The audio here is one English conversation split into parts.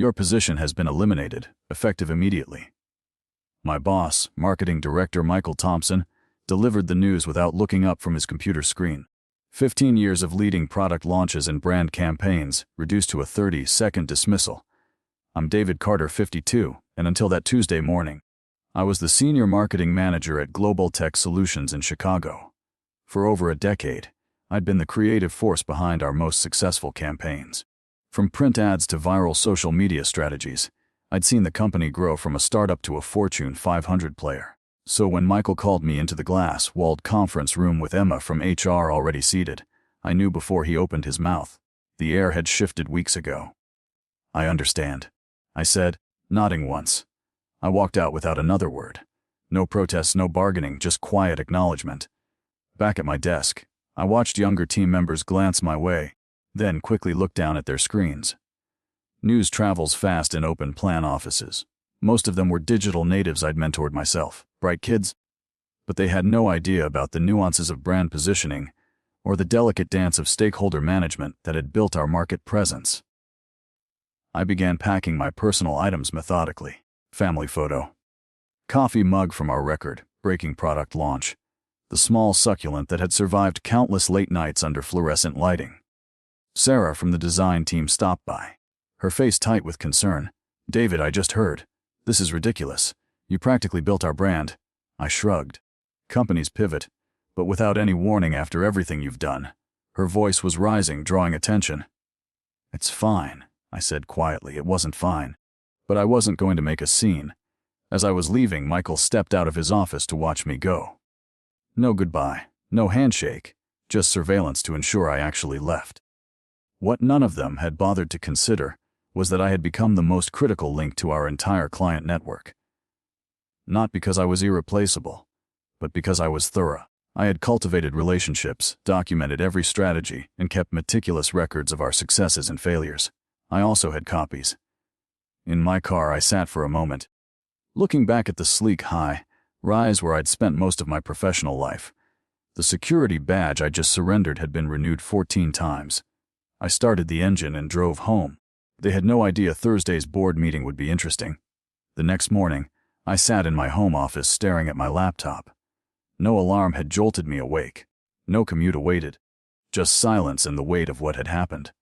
Your position has been eliminated, effective immediately." My boss, Marketing Director Michael Thompson, delivered the news without looking up from his computer screen. 15 years of leading product launches and brand campaigns, reduced to a 30-second dismissal. I'm David Carter, 52, and until that Tuesday morning, I was the Senior Marketing Manager at Global Tech Solutions in Chicago. For over a decade, I'd been the creative force behind our most successful campaigns. From print ads to viral social media strategies, I'd seen the company grow from a startup to a Fortune 500 player. So when Michael called me into the glass-walled conference room with Emma from HR already seated, I knew before he opened his mouth. The air had shifted weeks ago. "I understand," I said, nodding once. I walked out without another word. No protests, no bargaining, just quiet acknowledgement. Back at my desk, I watched younger team members glance my way, then quickly looked down at their screens. News travels fast in open plan offices. Most of them were digital natives I'd mentored myself, bright kids. But they had no idea about the nuances of brand positioning or the delicate dance of stakeholder management that had built our market presence. I began packing my personal items methodically. Family photo. Coffee mug from our record-breaking product launch. The small succulent that had survived countless late nights under fluorescent lighting. Sarah from the design team stopped by, her face tight with concern. "David, I just heard. This is ridiculous. You practically built our brand." I shrugged. Companies pivot, but without any warning after everything you've done. Her voice was rising, drawing attention. "It's fine," I said quietly. It wasn't fine. But I wasn't going to make a scene. As I was leaving, Michael stepped out of his office to watch me go. No goodbye, no handshake, just surveillance to ensure I actually left. What none of them had bothered to consider was that I had become the most critical link to our entire client network. Not because I was irreplaceable, but because I was thorough. I had cultivated relationships, documented every strategy, and kept meticulous records of our successes and failures. I also had copies. In my car, I sat for a moment, looking back at the sleek high-rise where I'd spent most of my professional life. The security badge I just surrendered had been renewed 14 times. I started the engine and drove home. They had no idea Thursday's board meeting would be interesting. The next morning, I sat in my home office staring at my laptop. No alarm had jolted me awake. No commute awaited. Just silence and the weight of what had happened.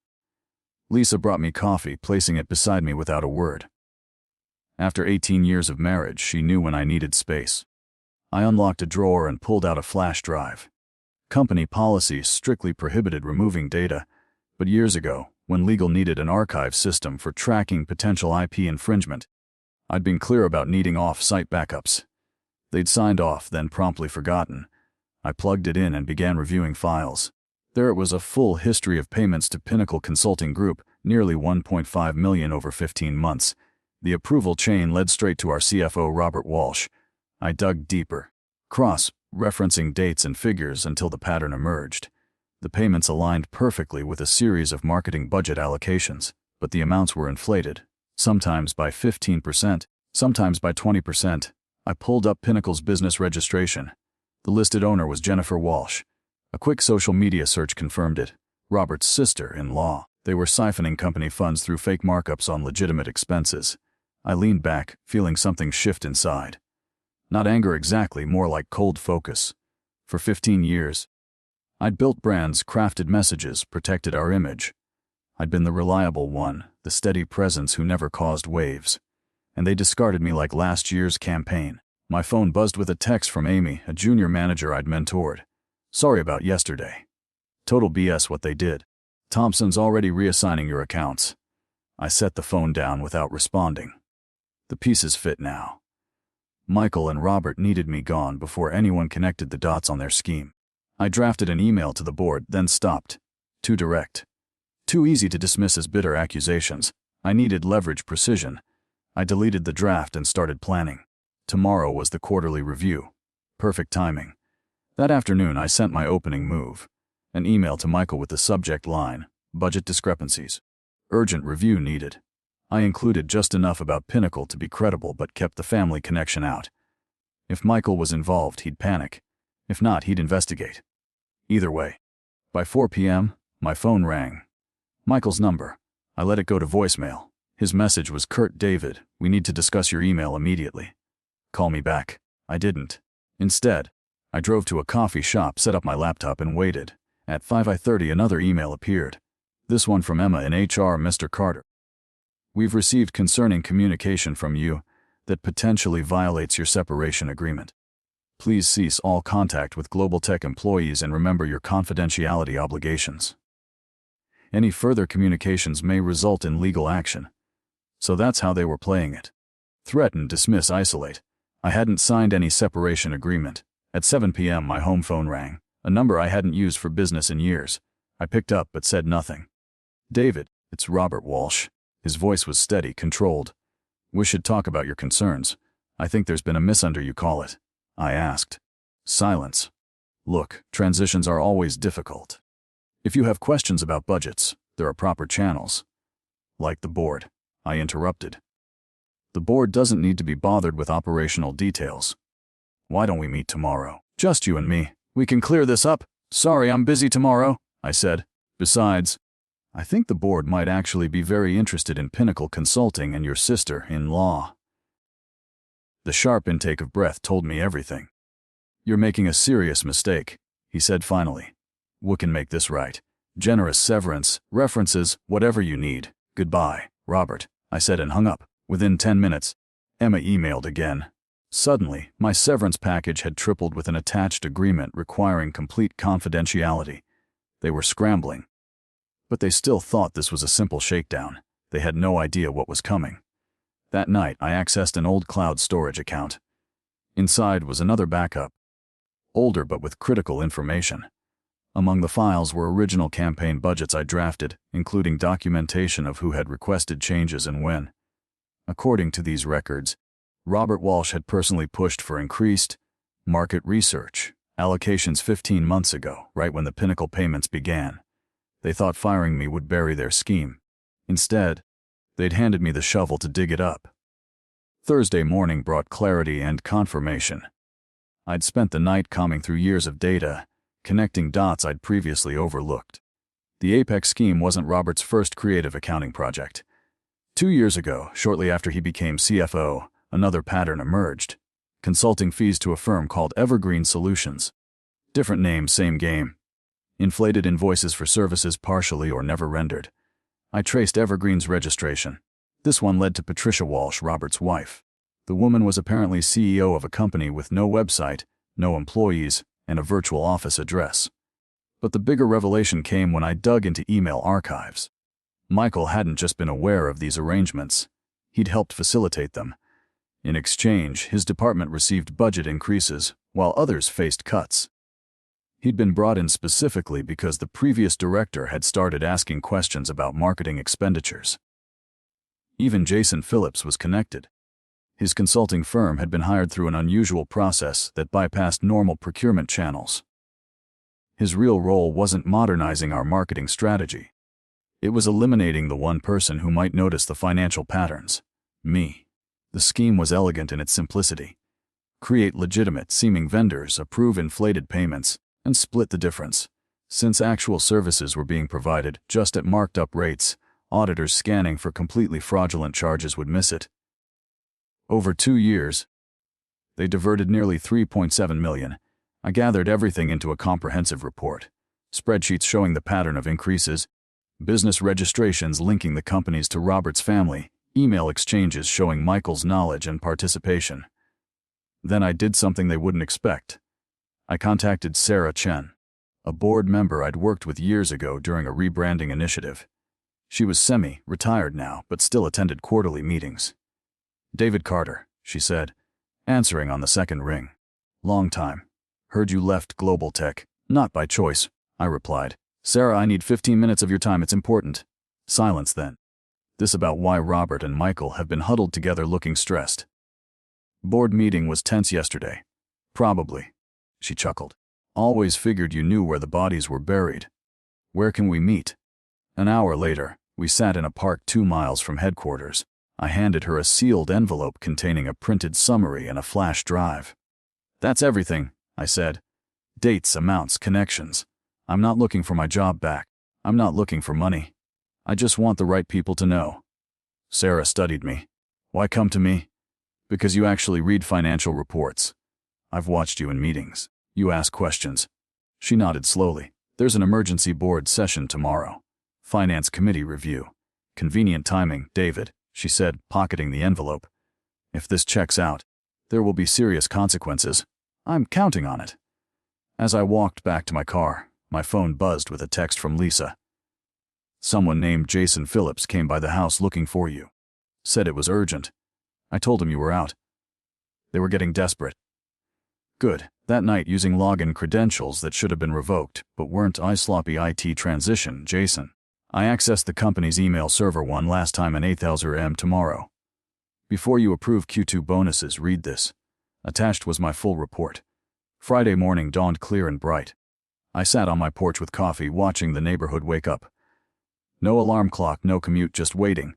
Lisa brought me coffee, placing it beside me without a word. After 18 years of marriage, she knew when I needed space. I unlocked a drawer and pulled out a flash drive. Company policies strictly prohibited removing data, but years ago, when legal needed an archive system for tracking potential IP infringement, I'd been clear about needing off-site backups. They'd signed off, then promptly forgotten. I plugged it in and began reviewing files. There it was, a full history of payments to Pinnacle Consulting Group, nearly $1.5 million over 15 months. The approval chain led straight to our CFO, Robert Walsh. I dug deeper, cross-referencing dates and figures until the pattern emerged. The payments aligned perfectly with a series of marketing budget allocations, but the amounts were inflated, sometimes by 15%, sometimes by 20%. I pulled up Pinnacle's business registration. The listed owner was Jennifer Walsh. A quick social media search confirmed it. Robert's sister-in-law. They were siphoning company funds through fake markups on legitimate expenses. I leaned back, feeling something shift inside. Not anger exactly, more like cold focus. For 15 years, I'd built brands, crafted messages, protected our image. I'd been the reliable one, the steady presence who never caused waves. And they discarded me like last year's campaign. My phone buzzed with a text from Amy, a junior manager I'd mentored. "Sorry about yesterday. Total BS what they did. Thompson's already reassigning your accounts." I set the phone down without responding. The pieces fit now. Michael and Robert needed me gone before anyone connected the dots on their scheme. I drafted an email to the board, then stopped. Too direct. Too easy to dismiss as bitter accusations. I needed leverage precision. I deleted the draft and started planning. Tomorrow was the quarterly review. Perfect timing. That afternoon, I sent my opening move. An email to Michael with the subject line, "Budget discrepancies. Urgent review needed." I included just enough about Pinnacle to be credible but kept the family connection out. If Michael was involved, he'd panic. If not, he'd investigate. Either way. By 4 p.m., my phone rang. Michael's number. I let it go to voicemail. His message was curt. David, we need to discuss your email immediately. Call me back. I didn't. Instead, I drove to a coffee shop, set up my laptop, and waited. At 5:30 another email appeared. This one from Emma in HR. Mr. Carter. We've received concerning communication from you that potentially violates your separation agreement. Please cease all contact with Global Tech employees and remember your confidentiality obligations. Any further communications may result in legal action. So that's how they were playing it. Threaten, dismiss, isolate. I hadn't signed any separation agreement. At 7 p.m. my home phone rang, a number I hadn't used for business in years. I picked up but said nothing. David, it's Robert Walsh. His voice was steady, controlled. We should talk about your concerns. I think there's been a misunder you call it. I asked. Silence. Look, transitions are always difficult. If you have questions about budgets, there are proper channels. Like the board, I interrupted. The board doesn't need to be bothered with operational details. Why don't we meet tomorrow? Just you and me. We can clear this up. Sorry, I'm busy tomorrow, I said. Besides, I think the board might actually be very interested in Pinnacle Consulting and your sister-in-law. The sharp intake of breath told me everything. You're making a serious mistake, he said finally. We can make this right. Generous severance, references, whatever you need. Goodbye, Robert, I said and hung up. Within 10 minutes, Emma emailed again. Suddenly, my severance package had tripled with an attached agreement requiring complete confidentiality. They were scrambling. But they still thought this was a simple shakedown. They had no idea what was coming. That night, I accessed an old cloud storage account. Inside was another backup. Older but with critical information. Among the files were original campaign budgets I drafted, including documentation of who had requested changes and when. According to these records, Robert Walsh had personally pushed for increased market research allocations 15 months ago, right when the Pinnacle payments began. They thought firing me would bury their scheme. Instead, they'd handed me the shovel to dig it up. Thursday morning brought clarity and confirmation. I'd spent the night combing through years of data, connecting dots I'd previously overlooked. The Apex scheme wasn't Robert's first creative accounting project. 2 years ago, shortly after he became CFO, another pattern emerged. Consulting fees to a firm called Evergreen Solutions. Different name, same game. Inflated invoices for services partially or never rendered. I traced Evergreen's registration. This one led to Patricia Walsh, Robert's wife. The woman was apparently CEO of a company with no website, no employees, and a virtual office address. But the bigger revelation came when I dug into email archives. Michael hadn't just been aware of these arrangements. He'd helped facilitate them. In exchange, his department received budget increases, while others faced cuts. He'd been brought in specifically because the previous director had started asking questions about marketing expenditures. Even Jason Phillips was connected. His consulting firm had been hired through an unusual process that bypassed normal procurement channels. His real role wasn't modernizing our marketing strategy. It was eliminating the one person who might notice the financial patterns: me. The scheme was elegant in its simplicity. Create legitimate seeming vendors, approve inflated payments, and split the difference. Since actual services were being provided just at marked up rates, auditors scanning for completely fraudulent charges would miss it. Over 2 years, they diverted nearly $3.7 million. I gathered everything into a comprehensive report. Spreadsheets showing the pattern of increases, business registrations linking the companies to Robert's family, email exchanges showing Michael's knowledge and participation. Then I did something they wouldn't expect. I contacted Sarah Chen, a board member I'd worked with years ago during a rebranding initiative. She was semi-retired now, but still attended quarterly meetings. "David Carter," she said, answering on the second ring. "Long time. Heard you left Global Tech." "Not by choice," I replied. "Sarah, I need 15 minutes of your time, it's important." Silence then. This about why Robert and Michael have been huddled together looking stressed. "Board meeting was tense yesterday." "Probably," she chuckled. "Always figured you knew where the bodies were buried. Where can we meet?" An hour later, we sat in a park 2 miles from headquarters. I handed her a sealed envelope containing a printed summary and a flash drive. "That's everything," I said. "Dates, amounts, connections. I'm not looking for my job back. I'm not looking for money. I just want the right people to know." Sarah studied me. Why come to me? Because you actually read financial reports. I've watched you in meetings. You ask questions. She nodded slowly. There's an emergency board session tomorrow. Finance committee review. Convenient timing, David, she said, pocketing the envelope. If this checks out, there will be serious consequences. I'm counting on it. As I walked back to my car, my phone buzzed with a text from Lisa. Someone named Jason Phillips came by the house looking for you. Said it was urgent. I told him you were out. They were getting desperate. Good. That night, using login credentials that should have been revoked, but weren't. I sloppy IT transition, Jason. I accessed the company's email server one last time at 8:00 am tomorrow. Before you approve Q2 bonuses, read this. Attached was my full report. Friday morning dawned clear and bright. I sat on my porch with coffee, watching the neighborhood wake up. No alarm clock, no commute, just waiting.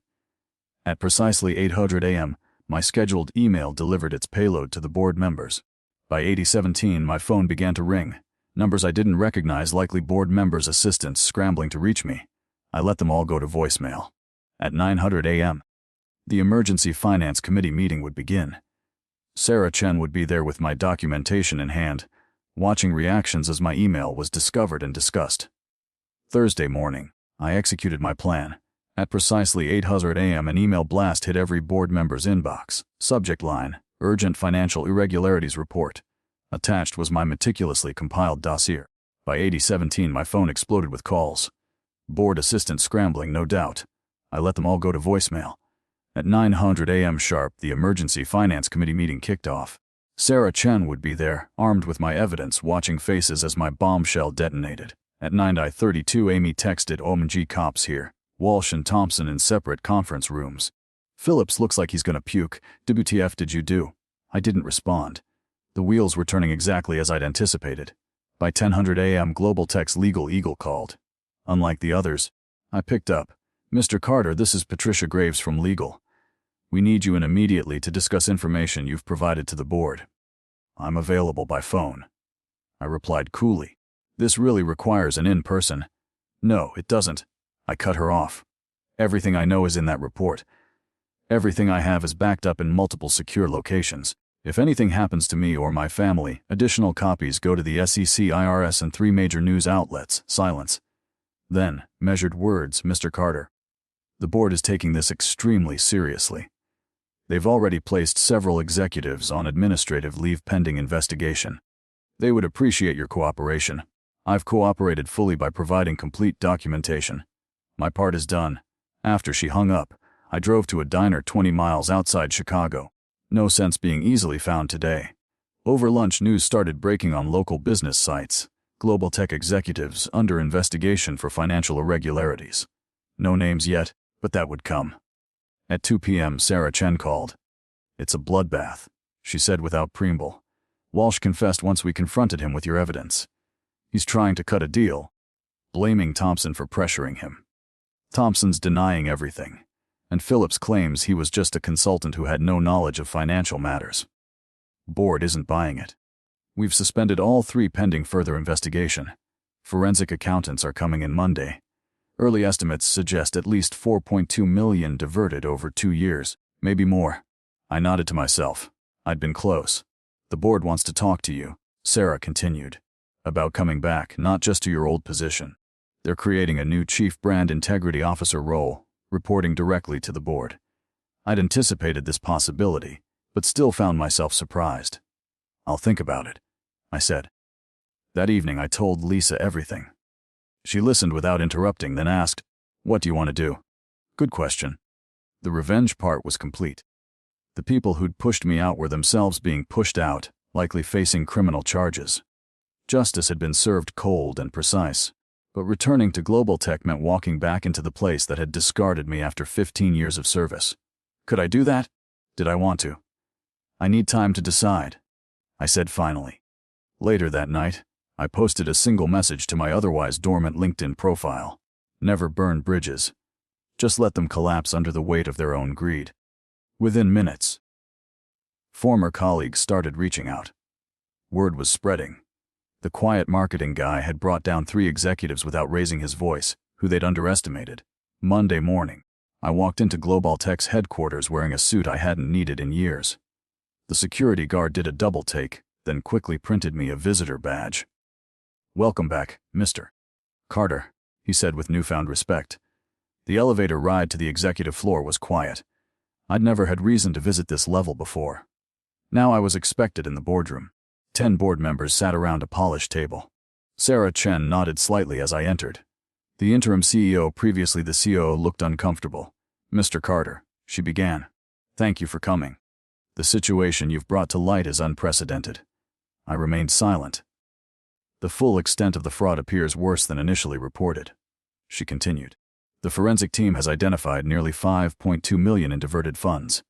At precisely 8:00 am, my scheduled email delivered its payload to the board members. By 8:17, my phone began to ring. Numbers I didn't recognize, likely board members' assistants scrambling to reach me. I let them all go to voicemail. At 9:00 am, the emergency finance committee meeting would begin. Sarah Chen would be there with my documentation in hand, watching reactions as my email was discovered and discussed. Thursday morning, I executed my plan. At precisely 8:00 am, an email blast hit every board member's inbox. Subject line, Urgent Financial Irregularities Report. Attached was my meticulously compiled dossier. By 8:17, my phone exploded with calls. Board assistants scrambling, no doubt. I let them all go to voicemail. At 9:00 am sharp, the emergency finance committee meeting kicked off. Sarah Chen would be there, armed with my evidence, watching faces as my bombshell detonated. At 9:32, Amy texted, OMG, cops here. Walsh and Thompson in separate conference rooms. Phillips looks like he's gonna puke. WTF did you do? I didn't respond. The wheels were turning exactly as I'd anticipated. By 10:00 am, Global Tech's legal eagle called. Unlike the others, I picked up. Mr. Carter, this is Patricia Graves from legal. We need you in immediately to discuss information you've provided to the board. I'm available by phone. I replied coolly. This really requires an in-person. No, it doesn't. I cut her off. Everything I know is in that report. Everything I have is backed up in multiple secure locations. If anything happens to me or my family, additional copies go to the SEC, IRS, and 3 major news outlets. Silence. Then, measured words, Mr. Carter. The board is taking this extremely seriously. They've already placed several executives on administrative leave pending investigation. They would appreciate your cooperation. I've cooperated fully by providing complete documentation. My part is done. After she hung up, I drove to a diner 20 miles outside Chicago. No sense being easily found today. Over lunch, news started breaking on local business sites. Global Tech executives under investigation for financial irregularities. No names yet, but that would come. At 2 p.m., Sarah Chen called. It's a bloodbath, she said without preamble. Walsh confessed once we confronted him with your evidence. He's trying to cut a deal, blaming Thompson for pressuring him. Thompson's denying everything, and Phillips claims he was just a consultant who had no knowledge of financial matters. Board isn't buying it. We've suspended all 3 pending further investigation. Forensic accountants are coming in Monday. Early estimates suggest at least $4.2 million diverted over 2 years, maybe more. I nodded to myself. I'd been close. The board wants to talk to you, Sarah continued. About coming back, not just to your old position. They're creating a new Chief Brand Integrity Officer role, reporting directly to the board. I'd anticipated this possibility, but still found myself surprised. I'll think about it, I said. That evening I told Lisa everything. She listened without interrupting, then asked, what do you want to do? Good question. The revenge part was complete. The people who'd pushed me out were themselves being pushed out, likely facing criminal charges. Justice had been served cold and precise, but returning to Global Tech meant walking back into the place that had discarded me after 15 years of service. Could I do that? Did I want to? I need time to decide, I said finally. Later that night, I posted a single message to my otherwise dormant LinkedIn profile. Never burn bridges. Just let them collapse under the weight of their own greed. Within minutes, former colleagues started reaching out. Word was spreading. The quiet marketing guy had brought down 3 executives without raising his voice, who they'd underestimated. Monday morning, I walked into Globaltech's headquarters wearing a suit I hadn't needed in years. The security guard did a double take, then quickly printed me a visitor badge. "Welcome back, Mr. Carter," he said with newfound respect. The elevator ride to the executive floor was quiet. I'd never had reason to visit this level before. Now I was expected in the boardroom. 10 board members sat around a polished table. Sarah Chen nodded slightly as I entered. The interim CEO, previously the COO, looked uncomfortable. "Mr. Carter," she began, "thank you for coming. The situation you've brought to light is unprecedented." I remained silent. "The full extent of the fraud appears worse than initially reported," she continued. "The forensic team has identified nearly 5.2 million in diverted funds.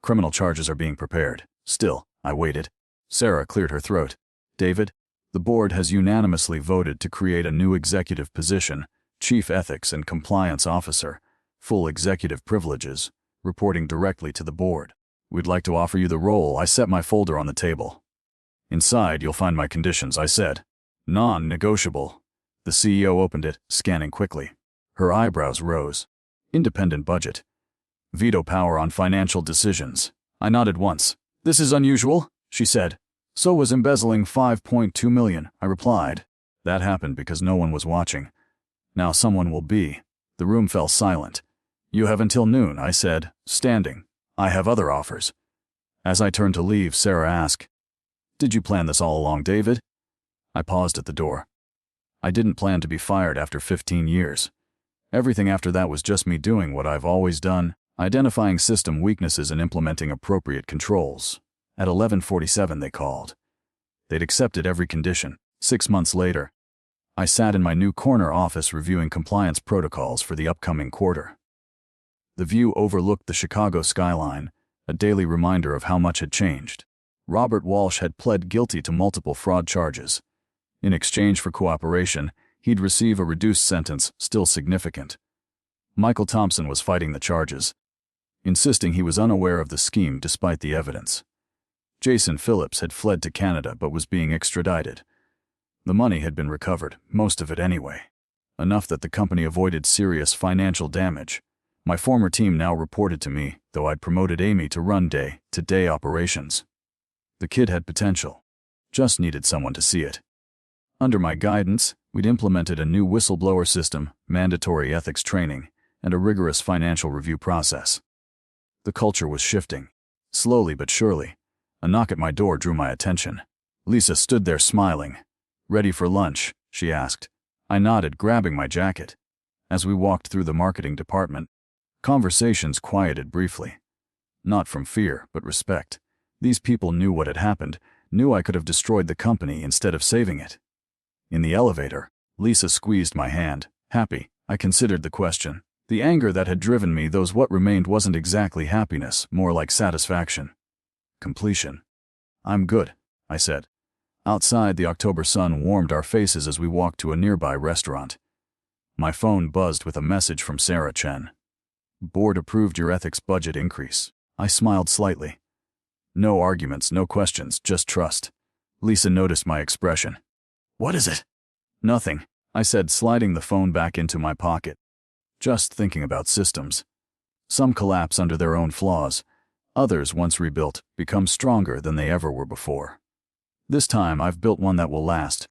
Criminal charges are being prepared." Still, I waited. Sarah cleared her throat. "David, the board has unanimously voted to create a new executive position, Chief Ethics and Compliance Officer, full executive privileges, reporting directly to the board. We'd like to offer you the role." I set my folder on the table. "Inside, you'll find my conditions," I said. "Non-negotiable." The CEO opened it, scanning quickly. Her eyebrows rose. "Independent budget. Veto power on financial decisions." I nodded once. "This is unusual," she said. "So was embezzling 5.2 million, I replied. "That happened because no one was watching. Now someone will be." The room fell silent. "You have until noon," I said, standing. "I have other offers." As I turned to leave, Sarah asked, "Did you plan this all along, David?" I paused at the door. I didn't plan to be fired after 15 years. Everything after that was just me doing what I've always done, identifying system weaknesses and implementing appropriate controls. At 11:47 they called. They'd accepted every condition. 6 months later, I sat in my new corner office reviewing compliance protocols for the upcoming quarter. The view overlooked the Chicago skyline, a daily reminder of how much had changed. Robert Walsh had pled guilty to multiple fraud charges. In exchange for cooperation, he'd receive a reduced sentence, still significant. Michael Thompson was fighting the charges, insisting he was unaware of the scheme despite the evidence. Jason Phillips had fled to Canada but was being extradited. The money had been recovered, most of it anyway. Enough that the company avoided serious financial damage. My former team now reported to me, though I'd promoted Amy to run day-to-day operations. The kid had potential. Just needed someone to see it. Under my guidance, we'd implemented a new whistleblower system, mandatory ethics training, and a rigorous financial review process. The culture was shifting. Slowly but surely. A knock at my door drew my attention. Lisa stood there smiling. "Ready for lunch?" she asked. I nodded, grabbing my jacket. As we walked through the marketing department, conversations quieted briefly. Not from fear, but respect. These people knew what had happened, knew I could have destroyed the company instead of saving it. In the elevator, Lisa squeezed my hand. Happy, I considered the question. The anger that had driven me, those what remained, wasn't exactly happiness, more like satisfaction. Completion. "I'm good," I said. Outside, the October sun warmed our faces as we walked to a nearby restaurant. My phone buzzed with a message from Sarah Chen. "Board approved your ethics budget increase." I smiled slightly. No arguments, no questions, just trust. Lisa noticed my expression. "What is it?" "Nothing," I said, sliding the phone back into my pocket. "Just thinking about systems. Some collapse under their own flaws. Others, once rebuilt, become stronger than they ever were before. This time I've built one that will last,